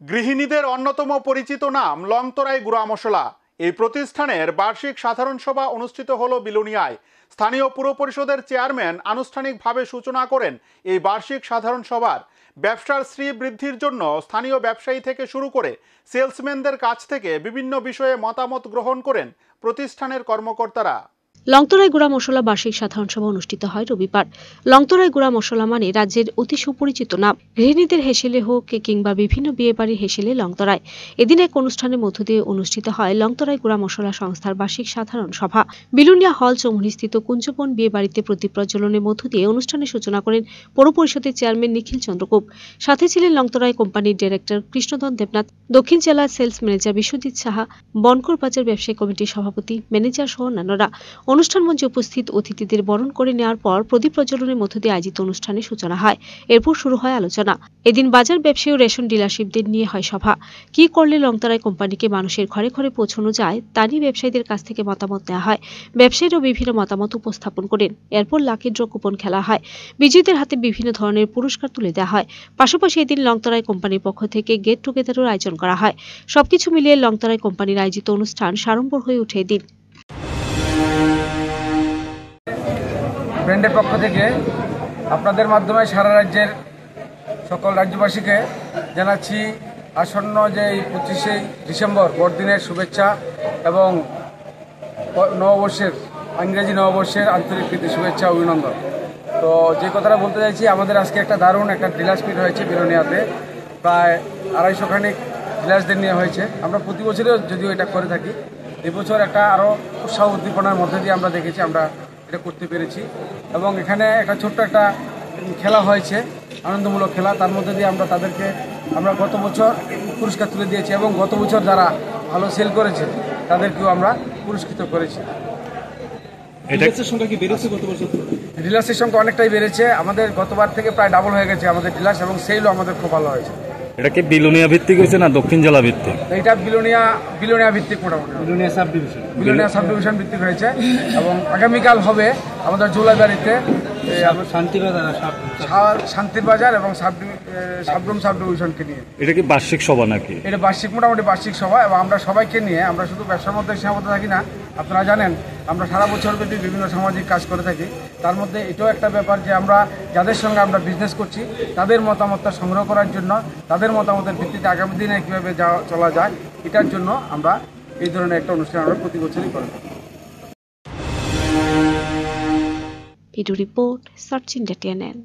গৃহিণীদের অন্যতম পরিচিত নাম লংতরাই গুঁড়া মশলা। এই প্রতিষ্ঠানের বার্ষিক সাধারণ সভা অনুষ্ঠিত হলো বিলোনিয়ায়। স্থানীয় পুর পরিষদের চেয়ারম্যান আনুষ্ঠানিকভাবে সূচনা করেন এই বার্ষিক সাধারণ সভার। ব্যবসার শ্রীবৃদ্ধির জন্য স্থানীয় ব্যবসায়ী থেকে শুরু করে সেলসম্যানদের কাছ থেকে বিভিন্ন বিষয়ে মতামত গ্রহণ করেন প্রতিষ্ঠানের কর্মকর্তারা। লংতরাই গুঁড়া মশলা বার্ষিক সাধারণ সভা অনুষ্ঠিত হয় রবিবার। লংতরাই গুঁড়া মশলা মানে রাজ্যের অতি সুপরিচিত নাম। গৃহিণীদের হেসেলে হোক কিংবা বিভিন্ন বিয়ে বাড়ির হেসেলে লংতরাই। এদিন এক অনুষ্ঠানের মধ্য দিয়ে অনুষ্ঠিত হয় লংতরাই গুঁড়া মশলা সংস্থার বার্ষিক সাধারণ সভা। বিলুনিয়া হল চৌমুহনীস্থিত কুঞ্জবন বিয়ে বাড়িতে প্রদীপ প্রজ্বলনের মধ্য দিয়ে অনুষ্ঠানের সূচনা করেন পৌর পরিষদের চেয়ারম্যান নিখিল চন্দ্র গোপ। সাথে ছিলেন লংতরাই কোম্পানির ডিরেক্টর কৃষ্ণধন দেবনাথ, দক্ষিণ জেলার সেলস ম্যানেজার বিশ্বজিৎ সাহা, বনকর বাজার ব্যবসায়ী কমিটির সভাপতি, ম্যানেজার সহ অন্যান্যরা। অনুষ্ঠান মঞ্চে উপস্থিত অতিথিদের বরণ করে নেওয়ার পর প্রদীপ প্রজ্বলনের মধ্য দিয়ে আয়োজিত অনুষ্ঠানের সূচনা হয়। এরপর শুরু হয় আলোচনা। এদিন বাজার ব্যবসায়ী ও রেশন ডিলারশিপদের নিয়ে হয় সভা। কি করলে লংতরাই কোম্পানিকে মানুষের ঘরে ঘরে পৌঁছানো যায় তা নিয়ে ব্যবসায়ীদের কাছ থেকে মতামত নেওয়া হয়। ব্যবসায়ীরাও বিভিন্ন মতামত উপস্থাপন করেন। এরপর লাকি ড্র কুপন খেলা হয়। বিজয়ীদের হাতে বিভিন্ন ধরনের পুরস্কার তুলে দেওয়া হয়। পাশাপাশি এদিন লংতরাই কোম্পানির পক্ষ থেকে গেট টুগেদারের আয়োজন করা হয়। সবকিছু মিলিয়ে লংতরাই কোম্পানির আয়োজিত অনুষ্ঠান সাড়ম্বর হয়ে ওঠে এদিন। ব্র্যান্ডের পক্ষ থেকে আপনাদের মাধ্যমে সারা রাজ্যের সকল রাজ্যবাসীকে জানাচ্ছি আসন্ন যে 25শে ডিসেম্বর বড়দিনের শুভেচ্ছা এবং নববর্ষের ইংরেজি নববর্ষের আন্তরিক প্রীতি শুভেচ্ছা অভিনন্দন। তো যে কথাটা বলতে চাইছি, আমাদের আজকে একটা দারুণ একটা ডিলার্স মিট হয়েছে বিলোনিয়াতে। প্রায় 250 খানিক ডিলার্সদের নিয়ে হয়েছে। আমরা প্রতি বছরেও যদিও এটা করে থাকি, এবছর একটা আরও উৎসাহ উদ্দীপনার মধ্যে দিয়ে আমরা দেখেছি আমরা এটা করতে পেরেছি। এবং এখানে একটা ছোট্ট একটা খেলা হয়েছে, আনন্দমূলক খেলা। তার মধ্যে দিয়ে আমরা গত বছর পুরস্কার তুলে দিয়েছি এবং গত বছর যারা ভালো সেল করেছে তাদেরকেও আমরা পুরস্কৃত করেছি। ডিলার্সের সংখ্যা কি বেড়েছে গত বছর? ডিলার্সের সংখ্যা অনেকটাই বেড়েছে। আমাদের গতবার থেকে প্রায় ডাবল হয়ে গেছে আমাদের ডিলার্স, এবং সেলও আমাদের খুব ভালো হয়েছে। এটা কি বিলোনিয়া ভিত্তিক হয়েছে না দক্ষিণ জেলা ভিত্তিক? এটা বিলোনিয়া ভিত্তিক, মোটামুটি বিলোনিয়া সাব ডিভিশন ভিত্তিক হয়েছে। এবং আগামীকাল হবে আমাদের জুলাইবাড়িতে শান্তির বাজার এবং সাবরুম সাব ডিভিশনকে নিয়ে। এটা কি বার্ষিক সভা নাকি? এটা মোটামুটি বার্ষিক সভা, এবং আমরা সবাইকে নিয়ে, আমরা শুধু ব্যবসার মধ্যে সীমাবদ্ধ থাকি না। আপনারা জানেন আমরা সারা বছর ব্যাপী বিভিন্ন সামাজিক কাজ করে থাকি। তার মধ্যে এটাও একটা ব্যাপার যে আমরা যাদের সঙ্গে আমরা বিজনেস করছি তাদের মতামতটা সংগ্রহ করার জন্য, তাদের মতামতের ভিত্তিতে আগামী দিনে কীভাবে চলা যায় এটার জন্য আমরা এই ধরনের একটা অনুষ্ঠান আমরা প্রতি বছরই করে থাকি। Video report search India TNN।